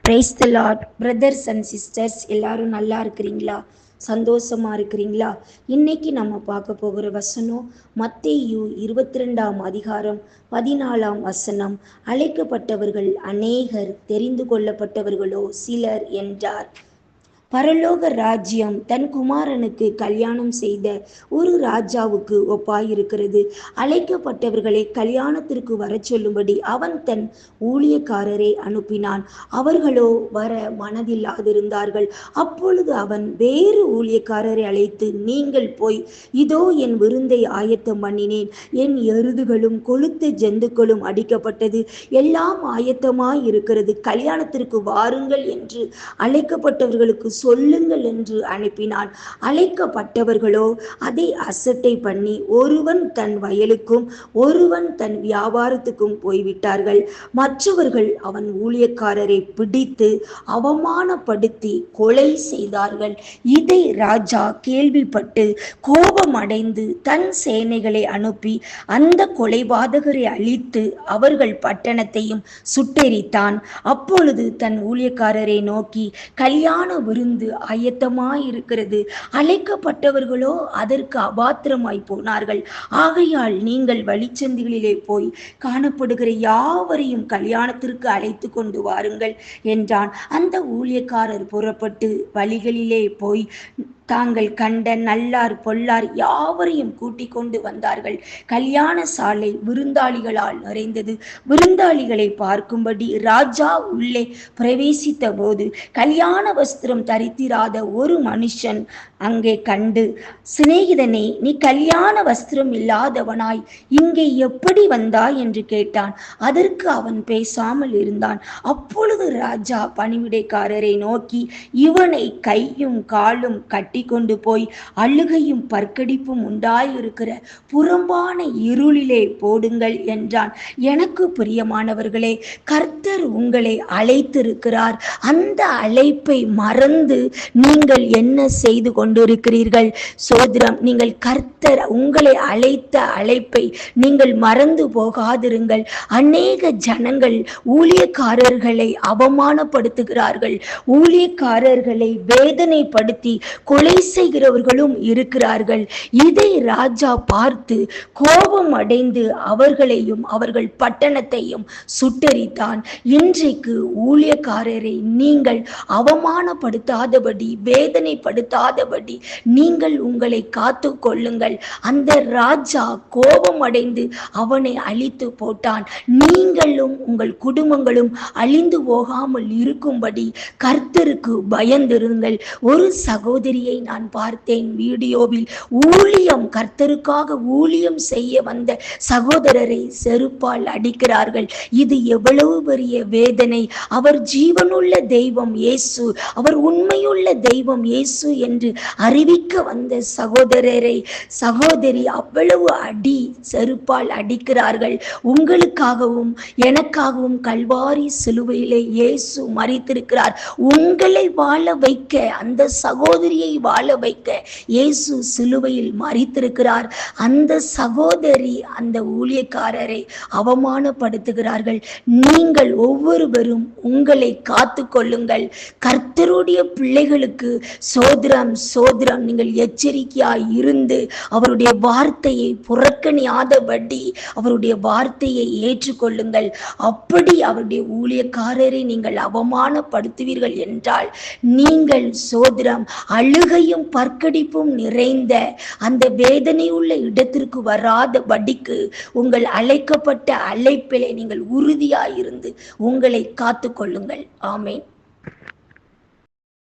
Praise the Lord. Brothers and sisters எல்லாரும் நல்லா இருக்கிறீங்களா? சந்தோஷமா இருக்கிறீங்களா? இன்னைக்கு நம்ம பார்க்க போகிற வசனம் மத்தேயு 22ஆம் அதிகாரம் 14ஆம் வசனம். அழைக்கப்பட்டவர்கள் அநேகர், தெரிந்து கொள்ளப்பட்டவர்களோ சிலர் என்றார். பரலோக ராஜ்யம் தன் குமாரனுக்கு கல்யாணம் செய்த ஒரு ராஜாவுக்கு ஒப்பாயிருக்கிறது. அழைக்கப்பட்டவர்களை கல்யாணத்திற்கு வர சொல்லும்படி அவன் தன் ஊழியக்காரரை அனுப்பினான். அவர்களோ வர மனதில்லாதிருந்தார்கள். அப்பொழுது அவன் வேறு ஊழியக்காரரை அழைத்து, நீங்கள் போய், இதோ என் விருந்தை ஆயத்தம் பண்ணினேன், என் எருதுகளும் கொழுத்த ஜந்துக்களும் அடிக்கப்பட்டது, எல்லாம் ஆயத்தமாய் இருக்கிறது, கல்யாணத்திற்கு வாருங்கள் என்று அழைக்கப்பட்டவர்களுக்கு சொல்லுங்கள் என்று அனுப்பினான். அழைக்கப்பட்டவர்களோ அதை அசட்டை பண்ணி ஒருவன் தன் வயலுக்கும் ஒருவன் தன் வியாபாரத்துக்கும் போய்விட்டார்கள். மற்றவர்கள் அவன் ஊழியக்காரரை பிடித்து அவமானப்படுத்தி கொலை செய்தார்கள். இதை ராஜா கேள்விப்பட்டு கோபமடைந்து தன் சேனைகளை அனுப்பி அந்த கொலைபாதகரை அழித்து அவர்கள் பட்டணத்தையும் சுட்டெரித்தான். அப்பொழுது தன் ஊழியக்காரரை நோக்கி, கல்யாண விருந்து ஆயத்தமாயிருக்கிறது, அழைக்கப்பட்டவர்களோ அதற்கு அபாத்திரமாய் போனார்கள். ஆகையால் நீங்கள் வழிச்சந்திகளிலே போய் காணப்படுகிற யாவரையும் கல்யாணத்திற்கு அழைத்து கொண்டு வாருங்கள் என்றான். அந்த ஊழியக்காரர் புறப்பட்டு வழிகளிலே போய் தாங்கள் கண்ட நல்லார் பொல்லார் யாவரையும் கூட்டிக் கொண்டு வந்தார்கள். கல்யாண சாலை விருந்தாளிகளால் நிறைந்தது. விருந்தாளிகளை பார்க்கும்படி ராஜா உள்ளே பிரவேசித்த போது கல்யாண வஸ்திரம் தரித்திராத ஒரு மனுஷன் அங்கே கண்டு, சிநேகிதனே, நீ கல்யாண வஸ்திரம் இல்லாதவனாய் இங்கே எப்படி வந்தாய் என்று கேட்டான். அதற்கு அவன் பேசாமல் இருந்தான். அப்பொழுது ராஜா பணிவிடைக்காரரை நோக்கி, இவனை கையும் காலும் கட்டி கொண்டு போய் அழுகையும் பற்கடிப்பும் உண்டாயிருக்கிற புறம்பான இருளிலே போடுங்கள் என்றான். எனக்கு பிரியமானவர்களே, கர்த்தர் உங்களை அழைத்திருக்கிறார். அந்த அழைப்பை மறந்து நீங்கள் என்ன செய்து கொண்டிருக்கிறீர்கள்? சோதரம், நீங்கள் கர்த்தர் உங்களை அழைத்த அழைப்பை நீங்கள் மறந்து போகாதிருங்கள். அநேக ஜனங்கள் ஊழியக்காரர்களை அவமானப்படுத்துகிறார்கள். ஊழியக்காரர்களை வேதனைப்படுத்தி கொலை செய்கிறவர்களும் இருக்கிறார்கள். இதை ராஜா பார்த்து கோபம் அடைந்து அவர்களையும் அவர்கள் பட்டணத்தையும் சுட்டெரித்தான். இன்றைக்கு ஊழியக்காரரை நீங்கள் அவமானப்படுத்தாதபடி, வேதனைப்படுத்தாதபடி நீங்கள் உங்களை காத்து கொள்ளுங்கள். அந்த ராஜா கோபம் அடைந்து அவனை அழித்து போட்டான். நீங்களும் உங்கள் குடும்பங்களும் அழிந்து போகாமல் இருக்கும்படி கர்த்தருக்கு பயந்திருங்கள். ஒரு சகோதரியை நான் பார்த்தேன் வீடியோவில். ஊழியம், கர்த்தருக்காக ஊழியம் செய்ய வந்த சகோதரரை செருப்பால் அடிக்கிறார்கள். இது எவ்வளவு பெரிய வேதனை! அவர் ஜீவனுள்ள தெய்வம் இயேசு, அவர் உண்மையுள்ள தெய்வம் இயேசு என்று அறிவிக்க வந்த சகோதரி அவ்வளவு அடி செருப்பால் அடிக்கிறார்கள். உங்களுக்காகவும் எனக்காகவும் கல்வாரி சிலுவையிலே இயேசு மரித்திருக்கிறார். உங்களை வாழ வைக்க, அந்த சகோதரியை வாழ வைக்க இயேசு சிலுவையில் மரித்திருக்கிறார். அந்த சகோதரி அந்த ஊழியக்காரரை அவமானப்படுத்துகிறார்கள். நீங்கள் ஒவ்வொருவரும் உங்களை காத்து கொள்ளுங்கள். கர்த்தருடைய பிள்ளைகளுக்கு சோதரம், நீங்கள் எச்சரிக்கையாய் இருந்து அவருடைய வார்த்தையை புறக்கணியாதபடி அவருடைய வார்த்தையை ஏற்றுக்கொள்ளுங்கள். அப்படி அவருடைய ஊழியக்காரரை நீங்கள் அவமானப்படுத்துவீர்கள் என்றால் நீங்கள் சோதரம், அழுகையும் பற்கடிப்பும் நிறைந்த அந்த வேதனையுள்ள இடத்திற்கு வராதபடிக்கு உங்கள் அழைக்கப்பட்ட அழைப்பிலே நீங்கள் உறுதியாயிருந்து உங்களை காத்து கொள்ளுங்கள். ஆமென்.